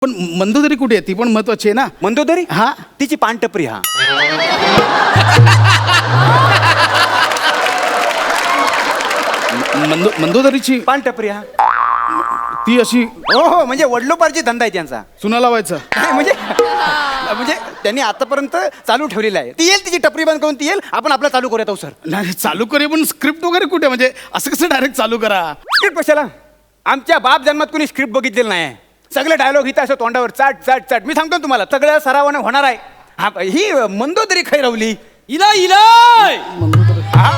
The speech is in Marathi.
पण मंदोदरी कुठे आहे? ती पण महत्वाची आहे ना. मंदोदरी हा तिची पानटपरी. हा मंदोदरीची पानटपरी. हा ती अशी हो हो, म्हणजे वडलोपारची धंदा आहे त्यांचा. चुना लावायचं. नाही, म्हणजे त्यांनी आतापर्यंत चालू ठेवलेला आहे. ती येईल, तिची टपरी बंद करून ती येईल, आपण आपला चालू करूया. तो सर नाही चालू करूया, पण स्क्रिप्ट वगैरे कुठे? म्हणजे असं कसं डायरेक्ट चालू करा? स्क्रिप्ट कशाला? आमच्या बाप जन्मात कोणी स्क्रिप्ट बघितलेलं नाही. सगळे डायलॉग इथं असं तोंडावर चाट चाट चाट. मी सांगतो तुम्हाला, सगळ्या सरावाने होणार आहे. हा ही मंदोदरी खैरवली. इला इला हा